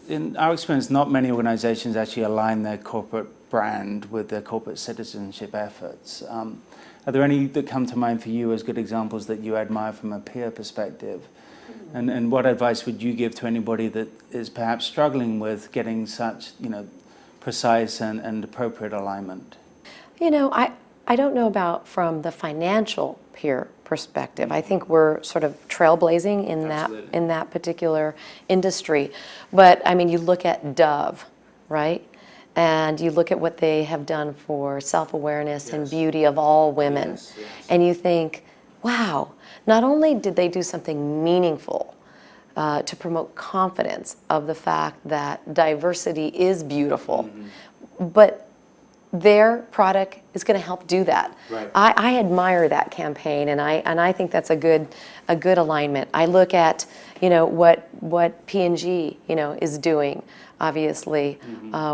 In our experience, not many organizations actually align their corporate brand with their corporate citizenship efforts. Are there any that come to mind for you as good examples that you admire from a peer perspective? And what advice would you give to anybody that is perhaps struggling with getting such, precise and appropriate alignment? I don't know about from the financial peer perspective. I think we're sort of trailblazing in that particular industry. But I mean, you look at Dove, right? And you look at what they have done for self-awareness and beauty of all women. And you think, wow, not only did they do something meaningful to promote confidence of the fact that diversity is beautiful, but their product is going to help do that. Right. I admire that campaign, and I think that's a good alignment. I look at what P&G is doing, obviously,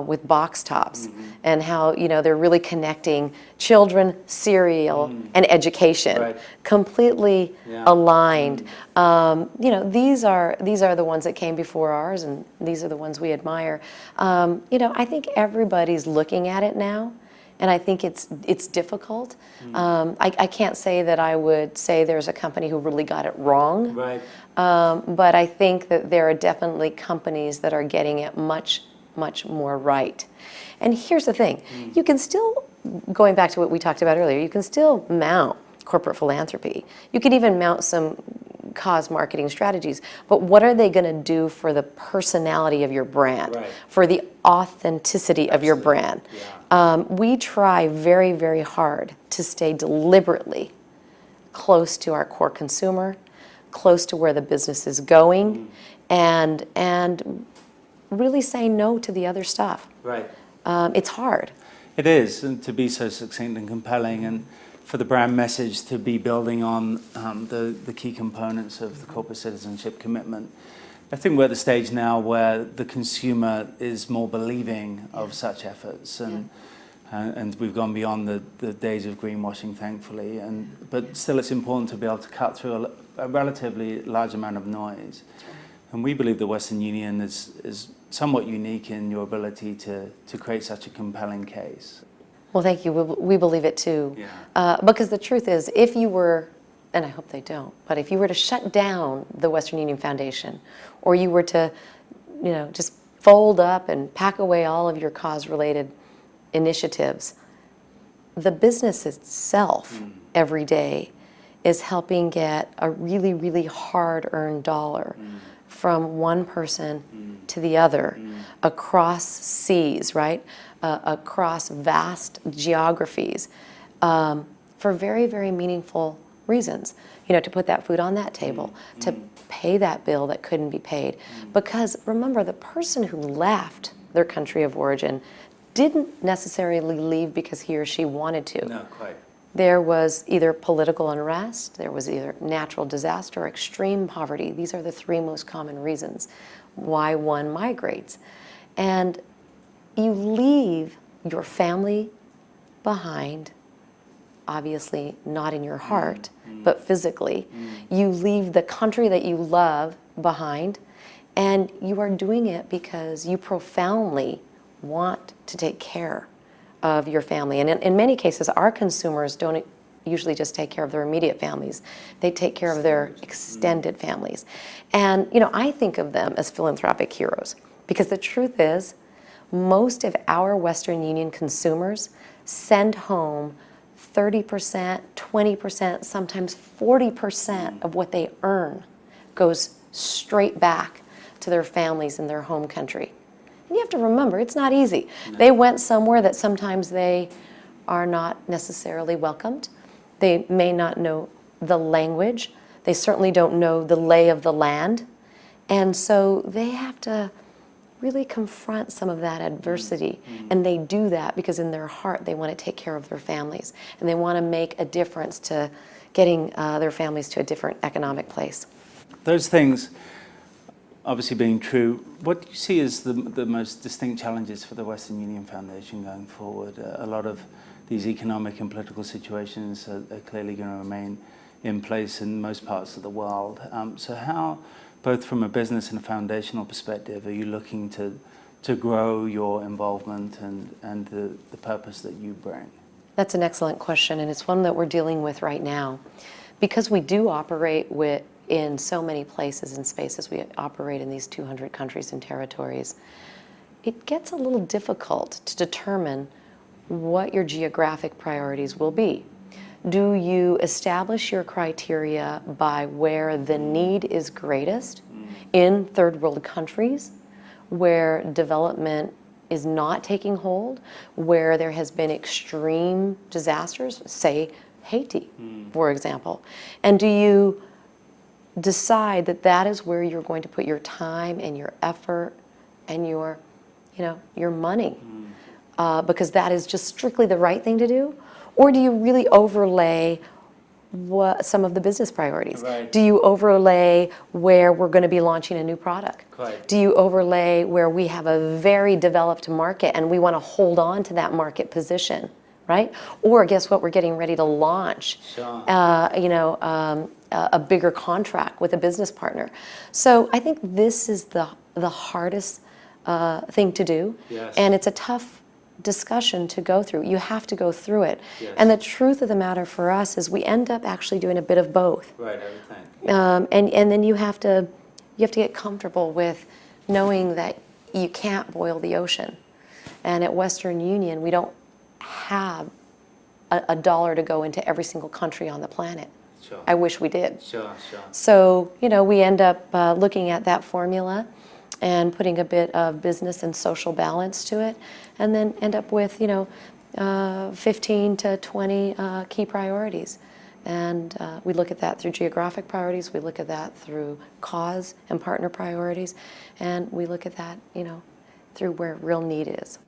with box tops, and how they're really connecting children, cereal, and education, completely aligned. These are the ones that came before ours, and these are the ones we admire. I think everybody's looking at it now, and I think it's difficult. I can't say that I would say there's a company who really got it wrong. Right. But I think that there are definitely companies that are getting it much, much more right. And here's the thing. You can still, going back to what we talked about earlier, you can still mount corporate philanthropy. You could even mount some cause marketing strategies. But what are they going to do for the personality of your brand, for the authenticity of your brand? We try very, very hard to stay deliberately close to our core consumer, close to where the business is going, and really say no to the other stuff. Right. It's hard. It is, and to be so succinct and compelling, and for the brand message to be building on the key components of the corporate citizenship commitment. I think we're at the stage now where the consumer is more believing of such efforts, and we've gone beyond the days of greenwashing, thankfully. But still, it's important to be able to cut through a relatively large amount of noise. And we believe the Western Union is somewhat unique in your ability to create such a compelling case. Well, thank you. We believe it too. Because the truth is, if you were, and I hope they don't, but if you were to shut down the Western Union Foundation, or you were to, just fold up and pack away all of your cause-related initiatives, the business itself every day is helping get a really, really hard-earned dollar from one person to the other across seas, right? Across vast geographies for very, very meaningful reasons. To put that food on that table, to pay that bill that couldn't be paid. Because remember, the person who left their country of origin didn't necessarily leave because he or she wanted to. No, quite. There was either political unrest, there was either natural disaster, or extreme poverty. These are the three most common reasons why one migrates. And you leave your family behind, obviously not in your heart, but physically. You leave the country that you love behind, and you are doing it because you profoundly want to take care of your family. And in many cases, our consumers don't usually just take care of their immediate families. They take care of their extended families. And I think of them as philanthropic heroes, because the truth is, most of our Western Union consumers send home 30%, 20%, sometimes 40% of what they earn goes straight back to their families in their home country. And you have to remember, it's not easy. No. They went somewhere that sometimes they are not necessarily welcomed. They may not know the language. They certainly don't know the lay of the land. And so they have to really confront some of that adversity. And they do that because in their heart they want to take care of their families. And they want to make a difference to getting their families to a different economic place. Those things obviously being true, what do you see as the most distinct challenges for the Western Union Foundation going forward? A lot of these economic and political situations are clearly going to remain in place in most parts of the world. So how both from a business and a foundational perspective, are you looking to grow your involvement and the purpose that you bring? That's an excellent question, and it's one that we're dealing with right now. Because we do operate in so many places and spaces, we operate in these 200 countries and territories, it gets a little difficult to determine what your geographic priorities will be. Do you establish your criteria by where the need is greatest in third world countries, where development is not taking hold, where there has been extreme disasters, say Haiti, for example? And do you decide that that is where you're going to put your time and your effort and your money, because that is just strictly the right thing to do? Or do you really overlay some of the business priorities? Right. Do you overlay where we're going to be launching a new product? Quite. Do you overlay where we have a very developed market and we want to hold on to that market position, right? Or guess what? We're getting ready to launch, Sure. A bigger contract with a business partner. So I think this is the hardest thing to do, Yes. and it's a tough discussion to go through. You have to go through it. Yes. And the truth of the matter for us is we end up actually doing a bit of both. Right, everything. And then you have to get comfortable with knowing that you can't boil the ocean. And at Western Union, we don't have a dollar to go into every single country on the planet. Sure. I wish we did. Sure, sure. So, we end up looking at that formula and putting a bit of business and social balance to it, and then end up with, 15 to 20 key priorities. And we look at that through geographic priorities, we look at that through cause and partner priorities, and we look at that, through where real need is.